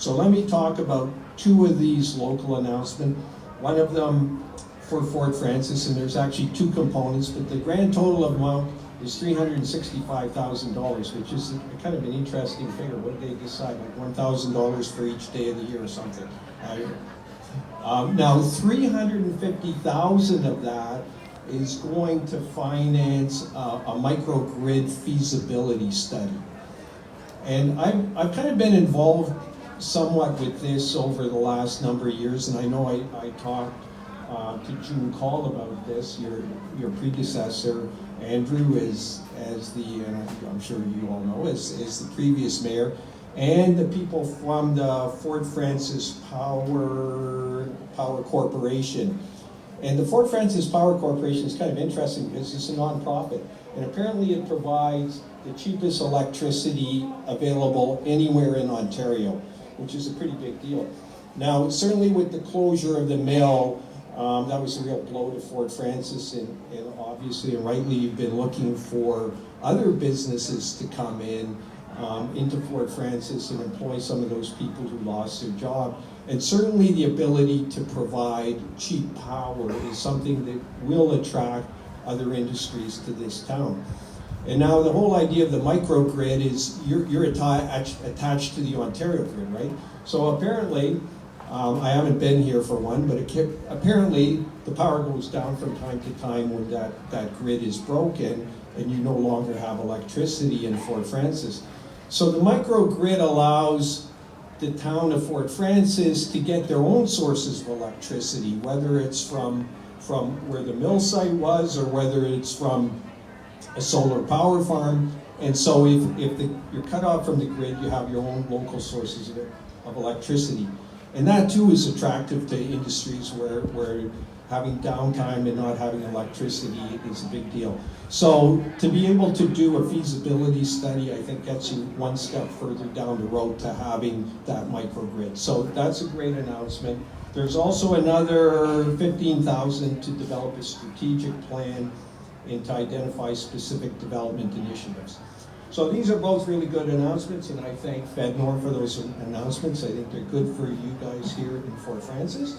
So let me talk about two of these local announcements. One of them for Fort Frances, and there's actually two components, but the grand total amount is $365,000, which is kind of an interesting figure. What did they decide, like $1,000 for each day of the year or something? Now, $350,000 of that is going to finance a microgrid feasibility study. And I've kind of been involved somewhat with this over the last number of years, and I know I talked to June Call about this, your predecessor, Andrew, as the, and I'm sure you all know, as the previous mayor, and the people from the Fort Frances Power Corporation. And the Fort Frances Power Corporation is kind of interesting because it's a nonprofit, and apparently it provides the cheapest electricity available anywhere in Ontario, which is a pretty big deal. Now, certainly with the closure of the mill, that was a real blow to Fort Frances, and obviously and rightly you've been looking for other businesses to come in into Fort Frances and employ some of those people who lost their job. And certainly the ability to provide cheap power is something that will attract other industries to this town. And now the whole idea of the microgrid is you're attached to the Ontario grid, right? So apparently, I haven't been here for one, but apparently the power goes down from time to time when that grid is broken and you no longer have electricity in Fort Frances. So the microgrid allows the town of Fort Frances to get their own sources of electricity, whether it's from where the mill site was or whether it's from a solar power farm. And so if you're cut off from the grid, you have your own local sources of electricity. And that too is attractive to industries where having downtime and not having electricity is a big deal. So to be able to do a feasibility study, I think gets you one step further down the road to having that microgrid. So that's a great announcement. There's also another $15,000 to develop a strategic plan and to identify specific development initiatives. So these are both really good announcements, and I thank FedNor for those announcements. I think they're good for you guys here in Fort Frances.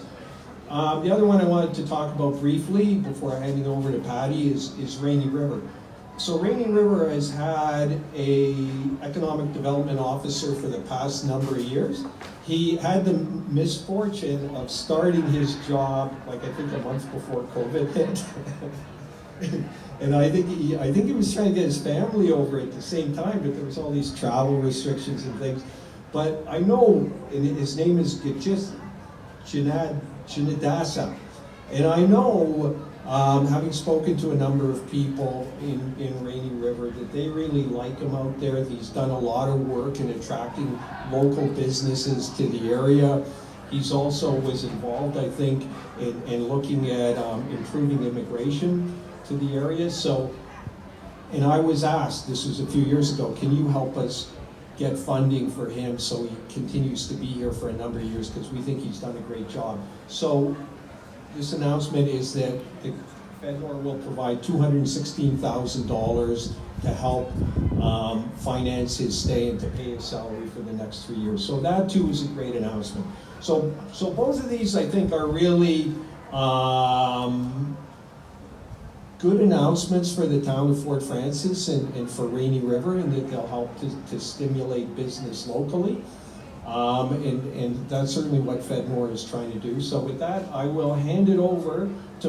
The other one I wanted to talk about briefly before handing over to Patty is Rainy River. So Rainy River has had an economic development officer for the past number of years. He had the misfortune of starting his job, like I think a month before COVID hit. And I think he was trying to get his family over at the same time, but there was all these travel restrictions and things. But I know, and his name is Chinadasa, and I know, having spoken to a number of people in Rainy River, that they really like him out there. He's done a lot of work in attracting local businesses to the area. He's also was involved, I think, in looking at improving immigration to the area. So, and I was asked, this was a few years ago, can you help us get funding for him so he continues to be here for a number of years, because we think he's done a great job. So this announcement is that the FedNor will provide $216,000 to help finance his stay and to pay his salary for the next 3 years. So that too is a great announcement. So both of these I think are really good announcements for the town of Fort Frances and for Rainy River, and that they'll help to stimulate business locally. And that's certainly what FedNor is trying to do. So with that, I will hand it over to